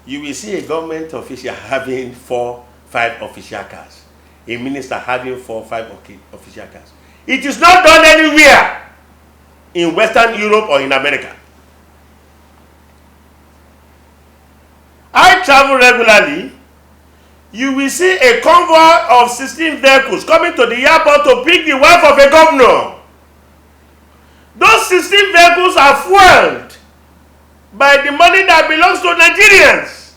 you will see a government official having 4, 5 official cars. A minister having 4, 5 official cars. It is not done anywhere in Western Europe or in America. I travel regularly. You will see a convoy of 16 vehicles coming to the airport to pick the wife of a governor. Those 16 vehicles are fueled by the money that belongs to Nigerians.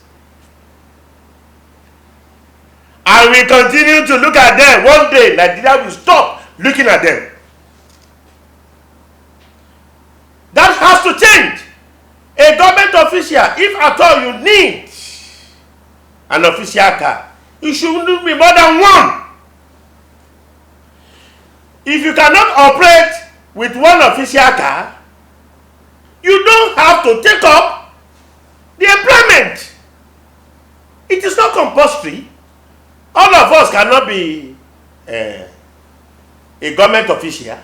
And we continue to look at them. One day, Nigeria will stop looking at them. That has to change. A government official, if at all you need an official car, it shouldn't be more than one. If you cannot operate with one official car, you don't have to take up the employment. It is not compulsory. All of us cannot be a government official.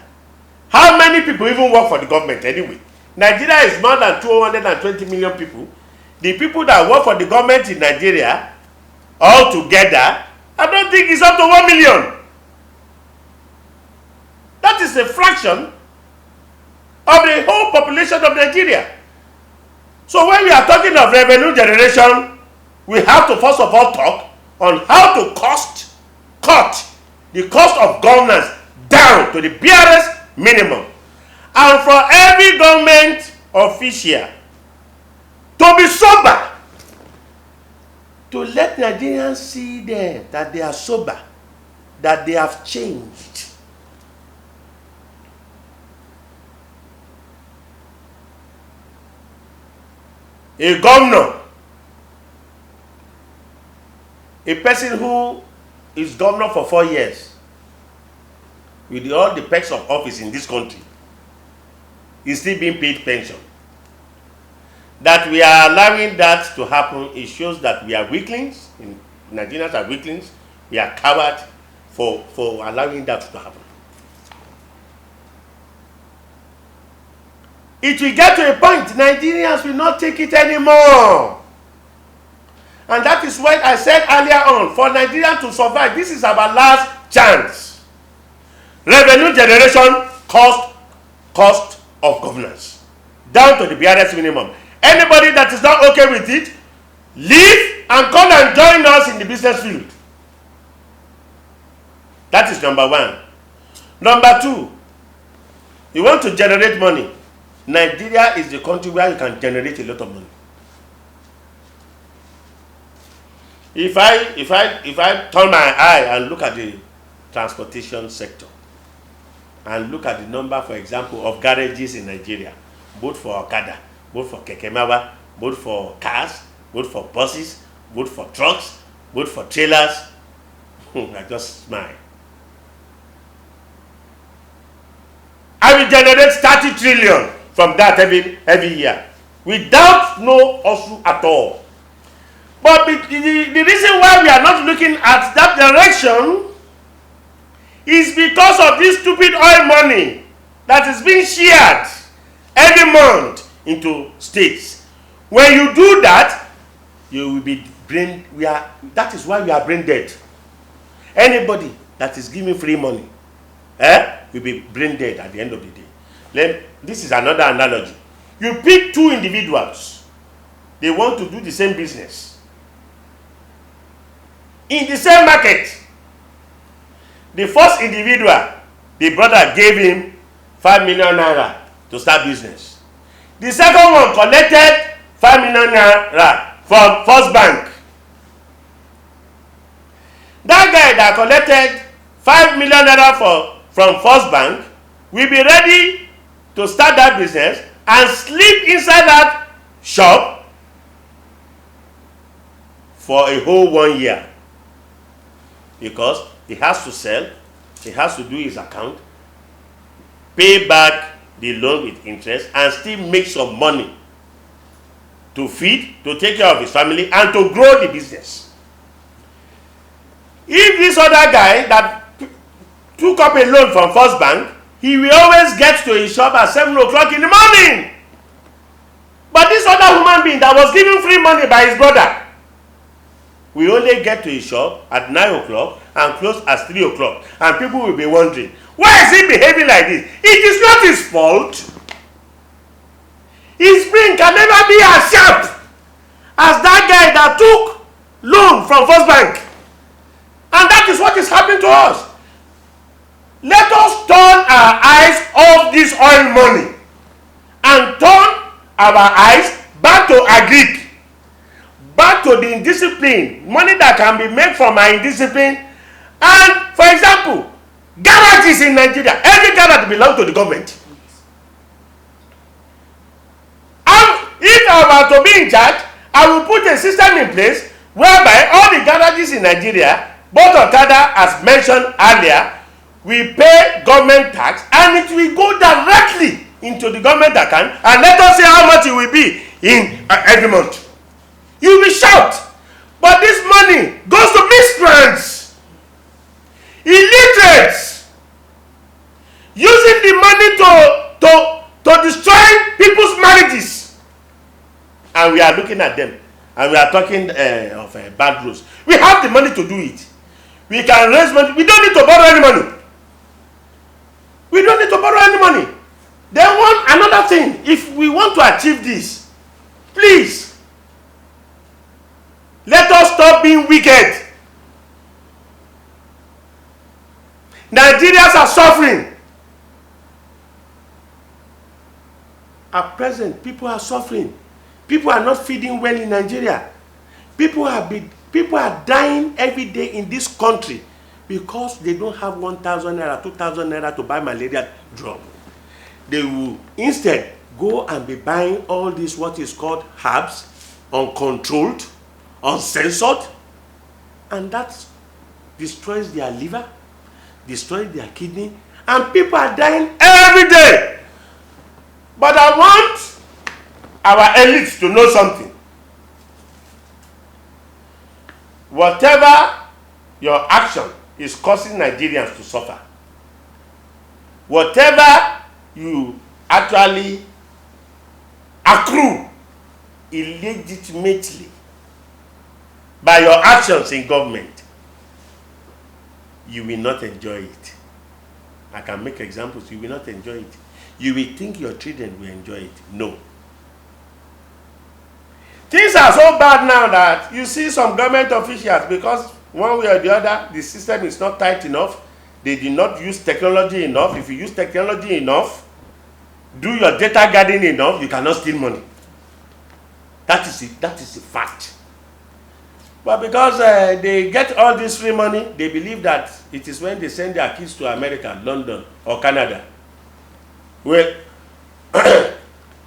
How many people even work for the government anyway? Nigeria is more than 220 million people. The people that work for the government in Nigeria, altogether, I don't think it's up to 1 million. That is a fraction of the whole population of Nigeria. So when we are talking of revenue generation, we have to first of all talk on how to cut the cost of governance down to the barest minimum. And for every government official to be sober, to let Nigerians see them that they are sober, that they have changed. A governor, a person who is governor for 4 years, with all the perks of office in this country, is still being paid pension. That we are allowing that to happen, it shows that we are weaklings. Nigerians are weaklings. We are cowards for allowing that to happen. It will get to a point, Nigerians will not take it anymore. And that is what I said earlier on. For Nigeria to survive, this is our last chance. Revenue generation, cost of governance, down to the barest minimum. Anybody that is not okay with it, leave and come and join us in the business field. That is number one. Number two, you want to generate money. Nigeria is the country where you can generate a lot of money. If I turn my eye and look at the transportation sector and look at the number, for example, of garages in Nigeria, both for Okada, both for Kekemawa, both for cars, both for buses, both for trucks, both for trailers, I just smile. I will generate 30 trillion from that every year without no issue at all. But the reason why we are not looking at that direction is because of this stupid oil money that is being shared every month into states. When you do that, you will be that is why we are brain dead. Anybody that is giving free money will be brain dead at the end of the day. This is another analogy. You pick two individuals. They want to do the same business in the same market. The first individual, the brother gave him 5 million naira to start business. The second one collected 5 million naira from First Bank. That guy that collected 5 million naira from First Bank will be ready to start that business and sleep inside that shop for a whole 1 year. Because he has to sell, he has to do his account, pay back the loan with interest, and still make some money to feed, to take care of his family, and to grow the business. If this other guy that took up a loan from First Bank, he will always get to his shop at 7 o'clock in the morning. But this other human being that was given free money by his brother will only get to his shop at 9 o'clock and close at 3 o'clock. And people will be wondering, why is he behaving like this? It is not his fault. His brain can never be as sharp as that guy that took loan from First Bank. And that is what is happening to us. Let us turn our eyes off this oil money and turn our eyes back to agric, back to the indiscipline, money that can be made from our indiscipline. And for example, garages in Nigeria, every garage belongs to the government. And if I were to be in charge, I will put a system in place whereby all the garages in Nigeria, both Okada as mentioned earlier, we pay government tax and it will go directly into the government account, and let us see how much it will be in every month. You will shout, but this money goes to miscreants, illiterates, using the money to destroy people's marriages. And we are looking at them, and we are talking of bad rules. We have the money to do it. We can raise money. We don't need to borrow any money. We don't need to borrow any money. Then another thing, if we want to achieve this, please, let us stop being wicked. Nigerians are suffering. At present, people are suffering. People are not feeding well in Nigeria. People are dying every day in this country because they don't have 1,000 naira, 2,000 naira to buy malaria drug. They will instead go and be buying all this what is called herbs, uncontrolled, uncensored, and that destroys their liver, destroys their kidney, and people are dying every day. But I want our elites to know something. Whatever your action is causing Nigerians to suffer, whatever you actually accrue illegitimately by your actions in government, you will not enjoy it. I can make examples. You will not enjoy it. You will think your children will enjoy it. No. Things are so bad now that you see some government officials, because one way or the other, the system is not tight enough. They did not use technology enough. If you use technology enough, do your data gathering enough, you cannot steal money. That is it. That is a fact. But because they get all this free money, they believe that it is when they send their kids to America, London, or Canada. Well,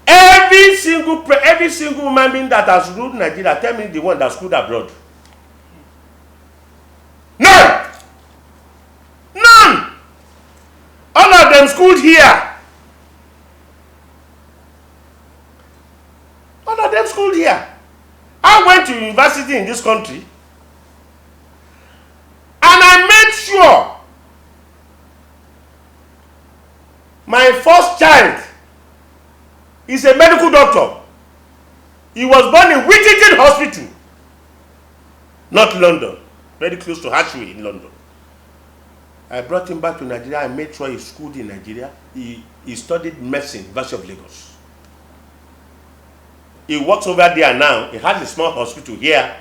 every single human being that has ruled Nigeria, tell me the one that schooled abroad. None! None! All of them schooled here. All of them schooled here. I went to university in this country, and I made sure my first child is a medical doctor. He was born in Whittington Hospital, not London, very close to Hatchway in London. I brought him back to Nigeria. I made sure he schooled in Nigeria. He studied medicine, University of Lagos. He works over there now. He has a small hospital here.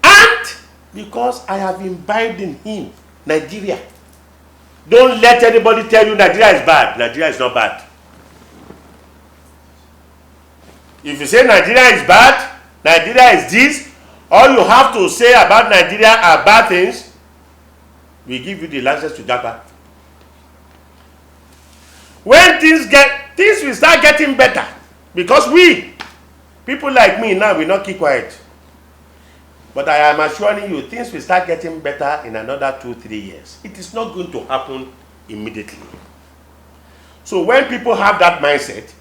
And because I have imbibed in him Nigeria. Don't let anybody tell you Nigeria is bad. Nigeria is not bad. If you say Nigeria is bad, Nigeria is this, all you have to say about Nigeria are bad things, we give you the license to Japa. When things will start getting better, because people like me now will not keep quiet. But I am assuring you, things will start getting better in another 2-3 years. It is not going to happen immediately. So when people have that mindset,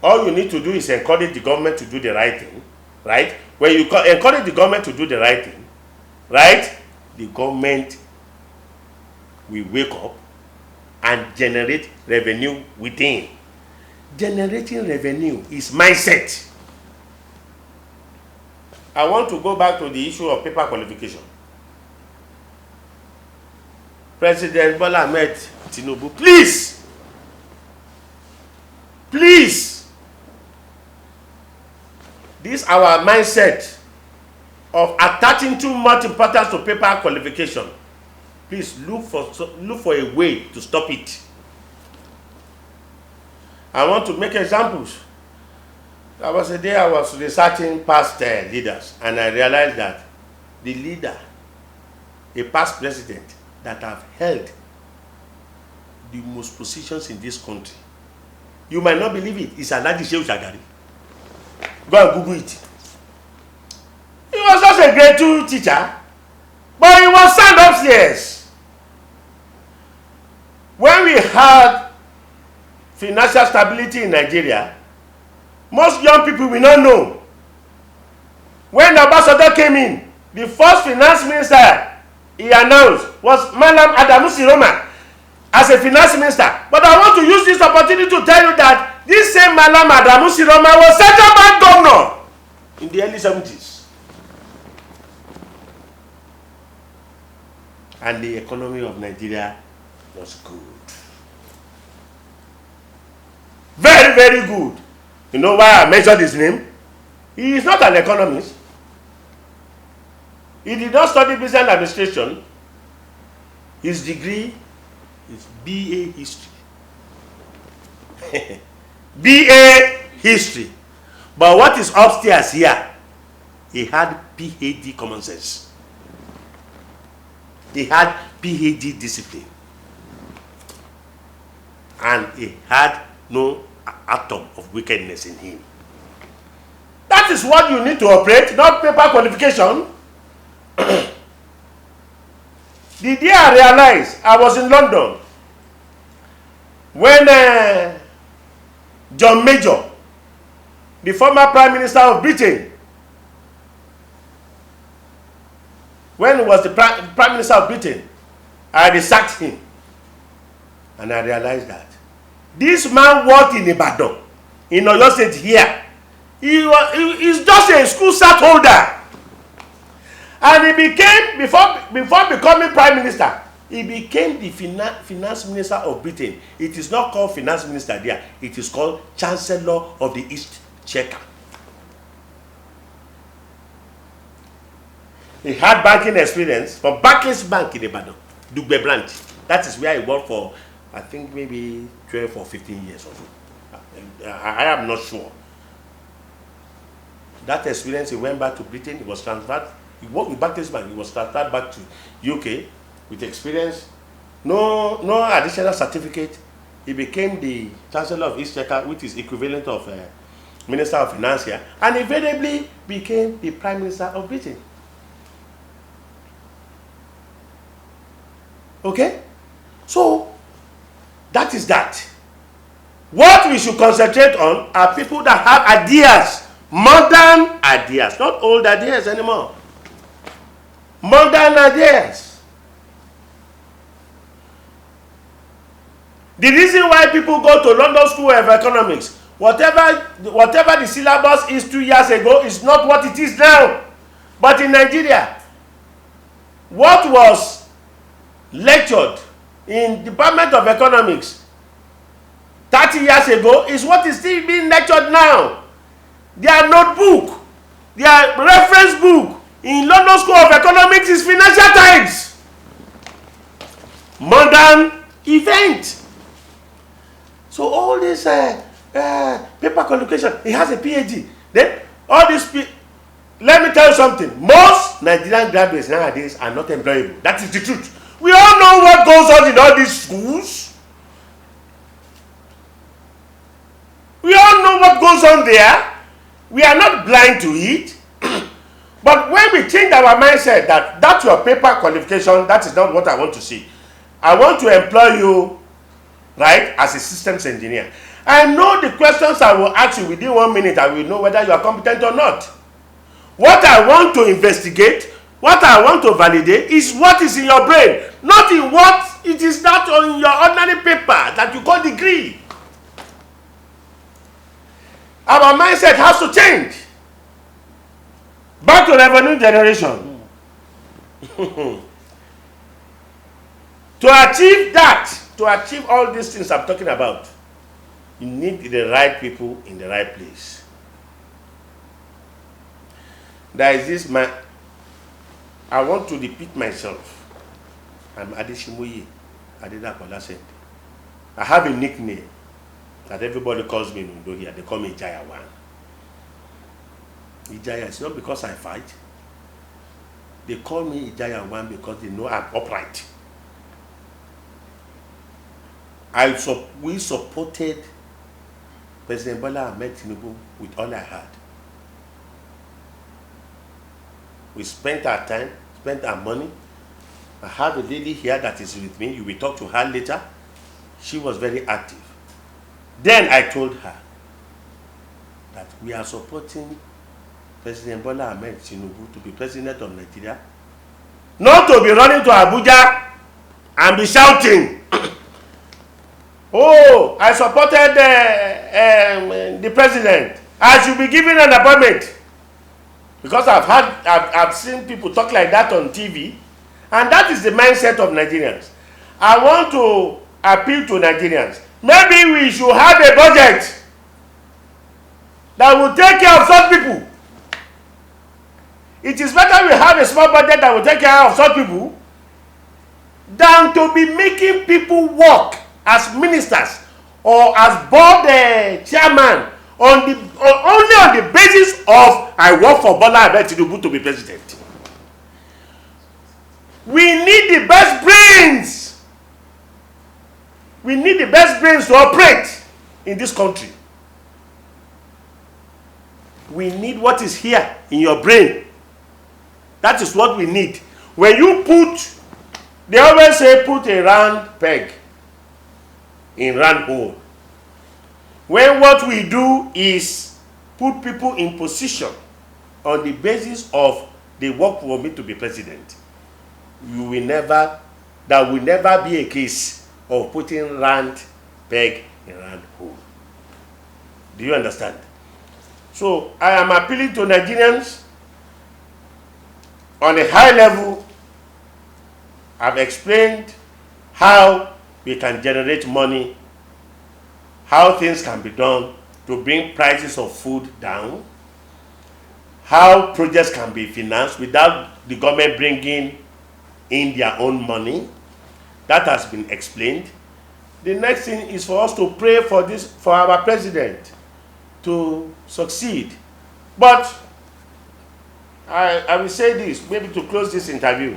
all you need to do is encourage the government to do the right thing, right? When you encourage the government to do the right thing, right, the government will wake up and generate revenue within. generating revenue is mindset. I want to go back to the issue of paper qualification. President Bola Ahmed Tinubu, please, this our mindset of attaching too much importance to paper qualification. Please look for a way to stop it. I want to make examples. There was a day I was researching past leaders, and I realized that the leader, a past president that have held the most positions in this country, you might not believe it, is Alhaji Shehu Shagari. Go and Google it. He was just a grade 2 teacher, but he was sent upstairs. When we had financial stability in Nigeria, most young people will not know. When Obasanjo came in, the first finance minister he announced was Malam Adesemoye as a finance minister. But I want to use this opportunity to tell you that this same Malam Adesemoye was central bank governor in the early 70s. And the economy of Nigeria was good. Very, very good. You know why I mentioned his name? He is not an economist. He did not study business administration. His degree is BA history. BA history. But what is upstairs here? He had PhD common sense. He had PhD discipline. And he had no atom of wickedness in him. That is what you need to operate, not paper qualification. The day I realized, I was in London when John Major, the former Prime Minister of Britain, when he was the Prime Minister of Britain, I researched him and I realized that this man worked in Ibadan, in Oyo State here. He's just a school cert holder. And he became, before becoming Prime Minister, he became the Finance Minister of Britain. It is not called Finance Minister there. It is called Chancellor of the Exchequer. He had banking experience for Barclays Bank in Ibadan, Dugbe branch. That is where he worked for, I think, maybe 12 or 15 years or so. I am not sure. That experience, he went back to Britain, he was transferred. He worked with Barclays Bank, he was transferred back to UK with experience. No additional certificate. He became the Chancellor of Exchequer, which is equivalent of Minister of Finance here, and invariably became the Prime Minister of Britain. Okay? So, that is that. What we should concentrate on are people that have ideas, modern ideas, not old ideas anymore. Modern ideas. The reason why people go to London School of Economics, whatever the syllabus is 2 years ago, is not what it is now. But in Nigeria, what was lectured in Department of Economics 30 years ago is what is still being lectured now. Their notebook, their reference book in London School of Economics is Financial Times. Modern event. So all this paper qualification, he has a PhD. Then all this, let me tell you something. Most Nigerian graduates nowadays are not employable. That is the truth. We all know what goes on in all these schools. We all know what goes on there. We are not blind to it. But when we change our mindset that that's your paper qualification, that is not what I want to see. I want to employ you, right, as a systems engineer. I know the questions I will ask you within 1 minute, I will know whether you are competent or not. What I want to investigate, what I want to validate is what is in your brain, not in what it is not on your ordinary paper that you call degree. Our mindset has to change. Back to revenue generation. To achieve that, to achieve all these things I'm talking about, you need the right people in the right place. There is this man. I want to repeat myself. I'm Adesemoye. I have a nickname that everybody calls me in Undo here. They call me Ijaya One. Ijaya is not because I fight. They call me Ijaya One because they know I'm upright. We supported President Bola Ahmed Tinubu with all I had. We spent our time, spent our money. I have a lady here that is with me. You will talk to her later. She was very active. Then I told her that we are supporting President Bola Ahmed Tinubu to be president of Nigeria, not to be running to Abuja and be shouting, oh, I supported the president. I should be given an appointment. Because I've seen people talk like that on TV, and that is the mindset of Nigerians. I want to appeal to Nigerians. Maybe we should have a budget that will take care of such people. It is better we have a small budget that will take care of such people than to be making people work as ministers or as board chairman only on the basis of I work for Bola Ahmed Tinubu to be president. We need the best brains. We need the best brains to operate in this country. We need what is here in your brain. That is what we need. When you put, they always say put a round peg in round hole. When what we do is put people in position on the basis of they work for me to be president, there will never be a case of putting round peg in round hole. Do you understand? So I am appealing to Nigerians on a high level. I've explained how we can generate money, how things can be done to bring prices of food down, how projects can be financed without the government bringing in their own money. That has been explained. The next thing is for us to pray for our president to succeed. But I will say this, maybe to close this interview.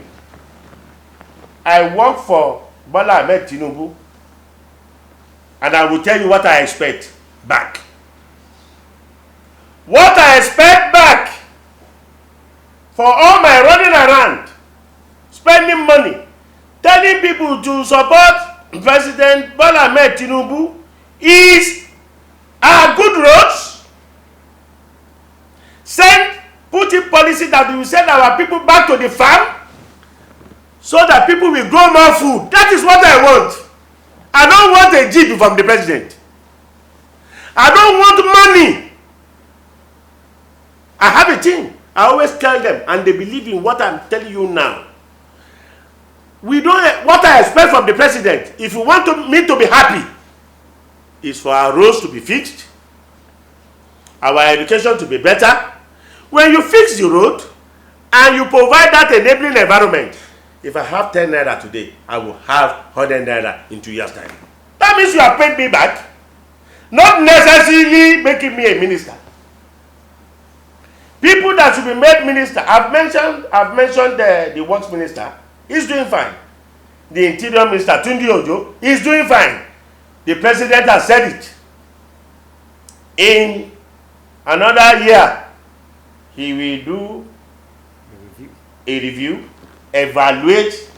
I work for Bola Ahmed Tinubu, and I will tell you what I expect back. What I expect back for all my running around, spending money, telling people to support President Bola Ahmed Tinubu is our good roads, putting policy that will send our people back to the farm so that people will grow more food. That is what I want. I don't want a jeep from the president. I don't want money. I have a team. I always tell them, and they believe in what I'm telling you now. What I expect from the president, if you want me to be happy, is for our roads to be fixed, our education to be better. When you fix the road and you provide that enabling environment, if I have 10 naira today, I will have 100 naira in 2 years' time. That means you have paid me back, not necessarily making me a minister. People that should be made minister, I've mentioned the works minister, he's doing fine. The interior minister, Tunde Ojo, is doing fine. The president has said it. In another year, he will do a review, evaluate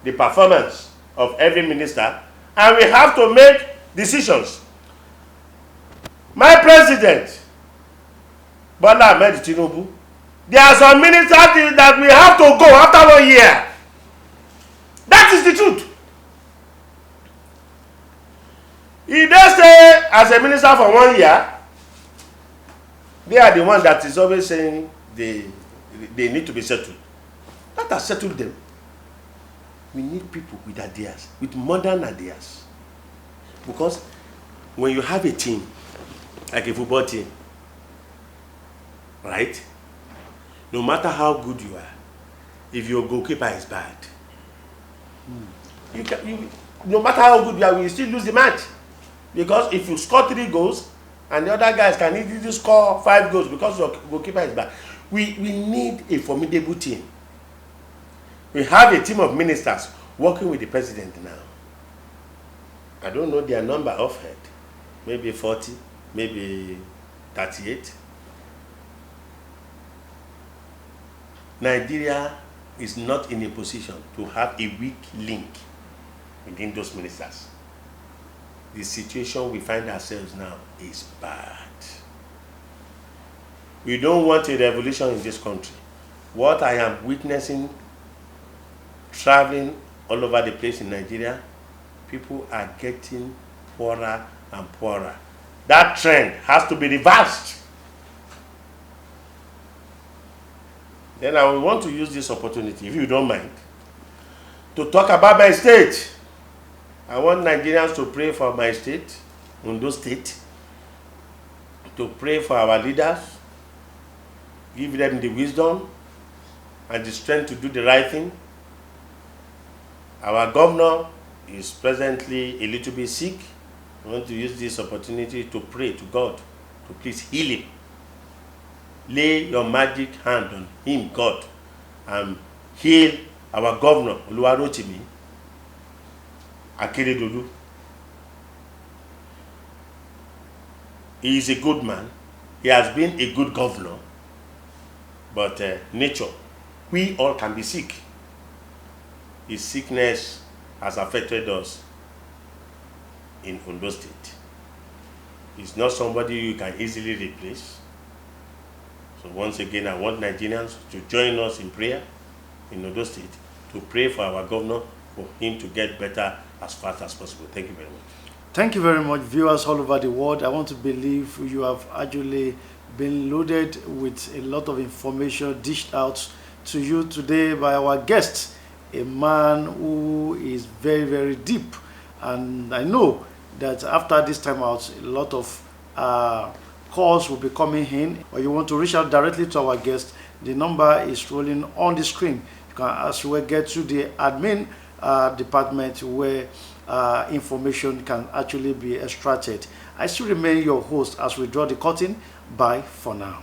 the performance of every minister, and we have to make decisions. My president, Bola Ahmed Tinubu, there are some ministers that we have to go after 1 year. That is the truth. He does stay as a minister for 1 year, They are the ones that is always saying they need to be settled. That has settled them. We need people with ideas, with modern ideas. Because when you have a team, like a football team, right? No matter how good you are, if your goalkeeper is bad, no matter how good you are, you still lose the match. Because if you score 3 goals, and the other guys can easily score 5 goals because your goalkeeper is bad. We need a formidable team. We have a team of ministers working with the president now. I don't know their number offhand. Maybe 40, maybe 38. Nigeria is not in a position to have a weak link within those ministers. The situation we find ourselves now is bad. We don't want a revolution in this country. What I am witnessing, traveling all over the place in Nigeria, people are getting poorer and poorer. That trend has to be reversed. Then I will want to use this opportunity, if you don't mind, to talk about my state. I want Nigerians to pray for my state, Ondo State, to pray for our leaders, give them the wisdom and the strength to do the right thing. Our governor is presently a little bit sick. I want to use this opportunity to pray to God to please heal him. Lay your magic hand on him, God, and heal our governor, Oluwarotimi Akeredolu. He is a good man. He has been a good governor. But nature, we all can be sick. His sickness has affected us in Ondo State. He's not somebody you can easily replace. So once again, I want Nigerians to join us in prayer in Ondo State to pray for our governor, for him to get better as fast as possible. Thank you very much. Thank you very much, viewers all over the world. I want to believe you have actually been loaded with a lot of information dished out to you today by our guest, a man who is very, very deep. And I know that after this time out, a lot of calls will be coming in, or you want to reach out directly to our guest, the number is rolling on the screen. You can as well get to the admin department where information can actually be extracted. I still remain your host as we draw the curtain. Bye for now.